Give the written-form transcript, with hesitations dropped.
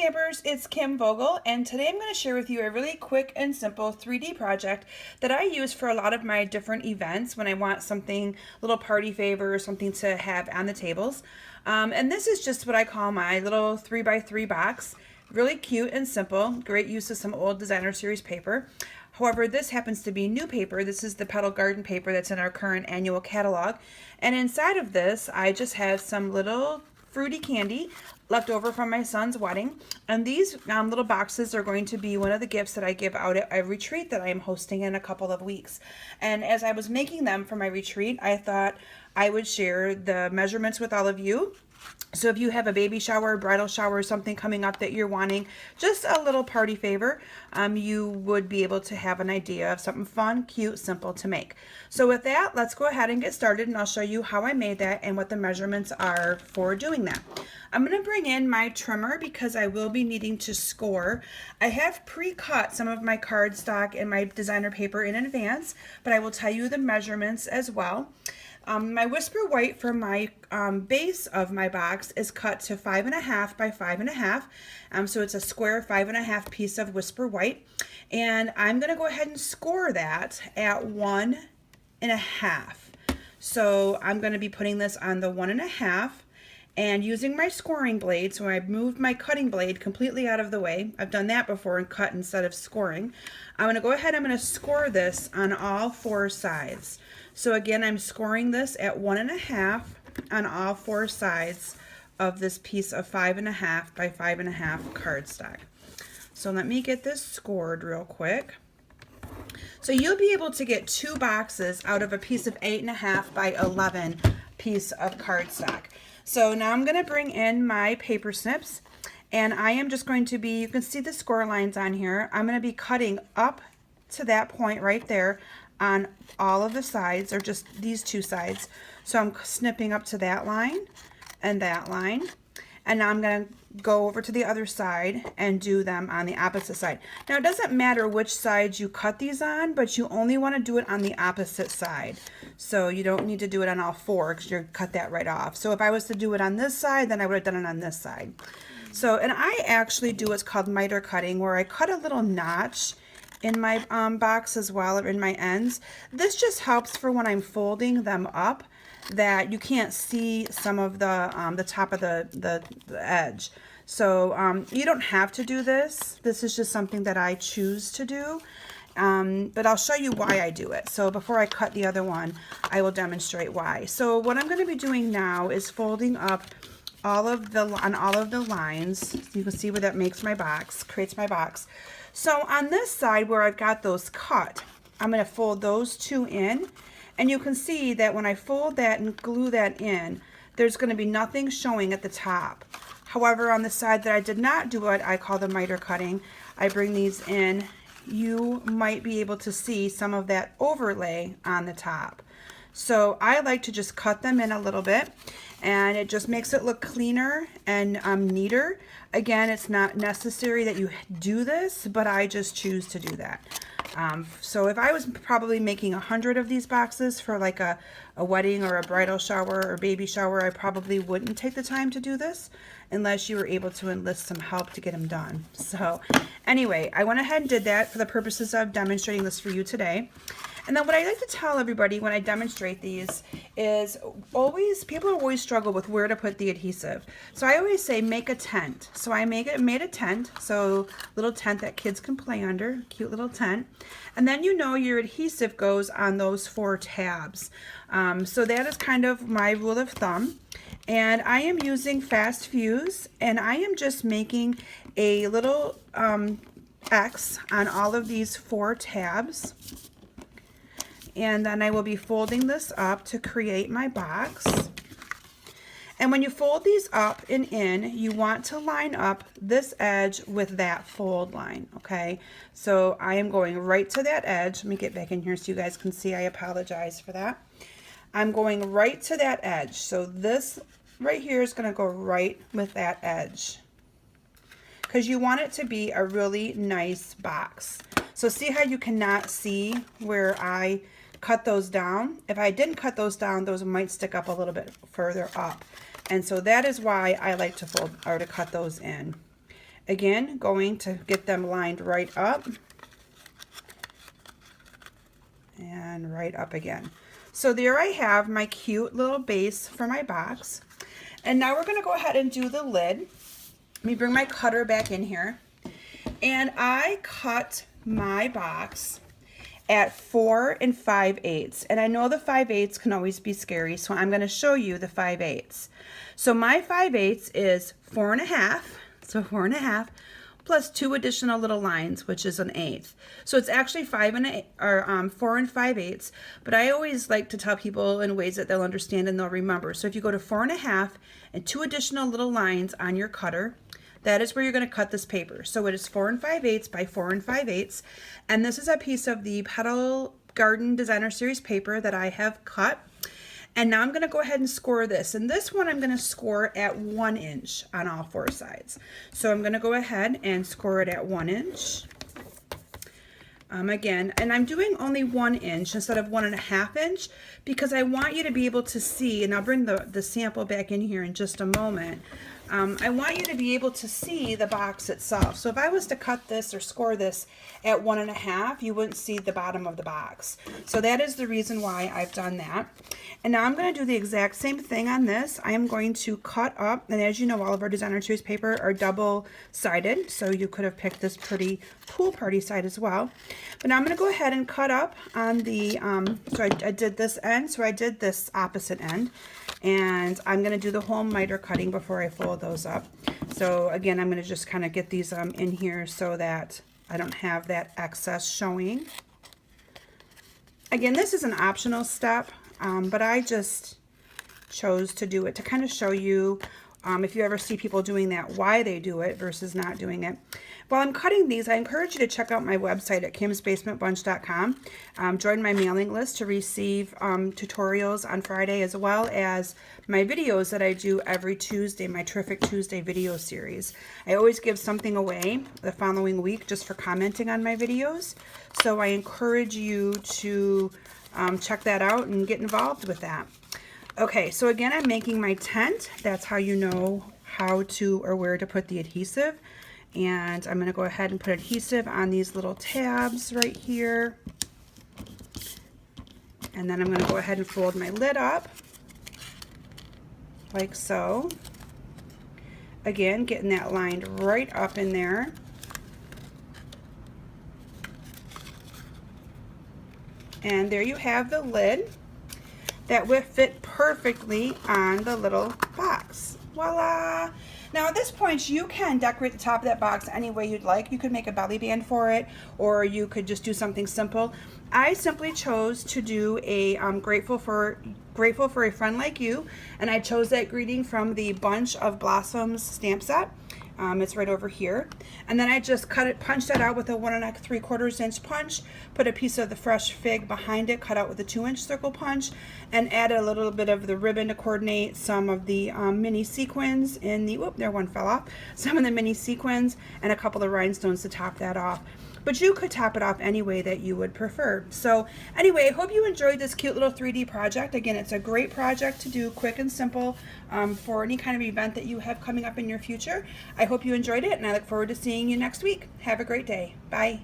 Stampers, it's Kim Vogel, and today I'm going to share with you a really quick and simple 3D project that I use for a lot of my different events when I want something, little party favor or something to have on the tables. And this is just what I call my little 3x3 box. Really cute and simple, great use of some old designer series paper. However, this happens to be new paper. This is the Petal Garden paper that's in our current annual catalog. And inside of this, I just have some little fruity candy left over from my son's wedding, and these little boxes are going to be one of the gifts that I give out at a retreat that I am hosting in a couple of weeks. And as I was making them for my retreat, I thought I would share the measurements with all of you. So if you have a baby shower, bridal shower, something coming up that you're wanting, just a little party favor, you would be able to have an idea of something fun, cute, simple to make. So with that, let's go ahead and get started, and I'll show you how I made that and what the measurements are for doing that. I'm going to bring in my trimmer because I will be needing to score. I have pre-cut some of my cardstock and my designer paper in advance, but I will tell you the measurements as well. My Whisper White for my base of my box is cut to 5.5 by 5.5. So it's a square 5.5 piece of Whisper White. And I'm going to go ahead and score that at 1.5. So I'm going to be putting this on the 1.5 and using my scoring blade. So I moved my cutting blade completely out of the way. I've done that before and cut instead of scoring. I'm going to go ahead, I'm going to score this on all four sides. So again, I'm scoring this at 1.5 on all four sides of this piece of 5.5 by 5.5 cardstock. So let me get this scored real quick. So you'll be able to get two boxes out of a piece of 8.5 by 11 piece of cardstock. So now I'm going to bring in my paper snips, and I am just going to be, you can see the score lines on here. I'm going to be cutting up to that point right there on all of the sides, or just these two sides. So I'm snipping up to that line and that line, and now I'm going to go over to the other side and do them on the opposite side. Now it doesn't matter which side you cut these on, but you only want to do it on the opposite side. So you don't need to do it on all four because you're cut that right off. So if I was to do it on this side, then I would have done it on this side. So, and I actually do what's called miter cutting, where I cut a little notch in my box as well, or in my ends. This just helps for when I'm folding them up, that you can't see some of the top of the edge. So you don't have to do this. This is just something that I choose to do. But I'll show you why I do it. So before I cut the other one, I will demonstrate why. So what I'm going to be doing now is folding up on all of the lines. You can see where that makes my box, creates my box. So on this side where I've got those cut, I'm going to fold those two in, and you can see that when I fold that and glue that in, there's going to be nothing showing at the top. However, on the side that I did not do what I call the miter cutting, I bring these in, you might be able to see some of that overlay on the top. So I like to just cut them in a little bit, and it just makes it look cleaner and neater. Again, it's not necessary that you do this, but I just choose to do that. So if I was probably making 100 of these boxes for like a wedding or a bridal shower or baby shower, I probably wouldn't take the time to do this unless you were able to enlist some help to get them done. So anyway, I went ahead and did that for the purposes of demonstrating this for you today. And then what I like to tell everybody when I demonstrate these is people always struggle with where to put the adhesive. So I always say make a tent. So I made a tent, so little tent that kids can play under, cute little tent. And then you know your adhesive goes on those four tabs. So that is kind of my rule of thumb. And I am using Fast Fuse, and I am just making a little X on all of these four tabs. And then I will be folding this up to create my box. And when you fold these up and in, you want to line up this edge with that fold line, okay? So I am going right to that edge. Let me get back in here so you guys can see. I apologize for that. I'm going right to that edge. So this right here is going to go right with that edge, because you want it to be a really nice box. So see how you cannot see where I cut those down? If I didn't cut those down, those might stick up a little bit further up. And so that is why I like to fold or to cut those in. Again, going to get them lined right up and right up again. So there I have my cute little base for my box. And now we're going to go ahead and do the lid. Let me bring my cutter back in here. And I cut my box at 4 5/8. And I know the 5/8 can always be scary, so I'm going to show you the 5/8. So my 5/8 is 4 1/2, so 4 1/2 plus 2 additional little lines, which is 1/8. So it's actually 4 5/8. But I always like to tell people in ways that they'll understand and they'll remember. So if you go to 4 1/2 and 2 additional little lines on your cutter, that is where you're going to cut this paper. So it is 4 5/8 by 4 5/8. And this is a piece of the Petal Garden Designer Series paper that I have cut. And now I'm going to go ahead and score this. And this one I'm going to score at 1 inch on all 4 sides. So I'm going to go ahead and score it at 1 inch. Again, and I'm doing only 1 inch instead of 1 1/2 inch because I want you to be able to see, and I'll bring the sample back in here in just a moment. I want you to be able to see the box itself. So if I was to cut this or score this at 1 1/2, you wouldn't see the bottom of the box. So that is the reason why I've done that. And now I'm going to do the exact same thing on this. I am going to cut up, and as you know, all of our Designer Series paper are double-sided, so you could have picked this pretty pool party side as well. But now I'm going to go ahead and cut up on the, so I did this end, so I did this opposite end. And I'm going to do the whole miter cutting before I fold those up. So again, I'm going to just kind of get these in here so that I don't have that excess showing. Again, this is an optional step, but I just chose to do it to kind of show you, if you ever see people doing that, why they do it versus not doing it. While I'm cutting these, I encourage you to check out my website at kimsbasementbunch.com. Join my mailing list to receive tutorials on Friday, as well as my videos that I do every Tuesday, my Terrific Tuesday video series. I always give something away the following week just for commenting on my videos. So I encourage you to check that out and get involved with that. Okay, so again, I'm making my tent. That's how you know how to or where to put the adhesive. And I'm going to go ahead and put adhesive on these little tabs right here. And then I'm going to go ahead and fold my lid up like so. Again, getting that lined right up in there. And there you have the lid that would fit perfectly on the little box. Voila! Now at this point, you can decorate the top of that box any way you'd like. You could make a belly band for it, or you could just do something simple. I simply chose to do a grateful for a friend like you, and I chose that greeting from the Bunch of Blossoms stamp set. It's right over here. And then I just punched that out with a 1 3/4 inch punch, put a piece of the fresh fig behind it, cut out with a 2-inch circle punch, and added a little bit of the ribbon to coordinate some of the mini sequins in the, whoop, there one fell off, some of the mini sequins, and a couple of rhinestones to top that off. But you could top it off any way that you would prefer. So anyway, I hope you enjoyed this cute little 3D project. Again, it's a great project to do, quick and simple, for any kind of event that you have coming up in your future. I hope you enjoyed it, and I look forward to seeing you next week. Have a great day. Bye.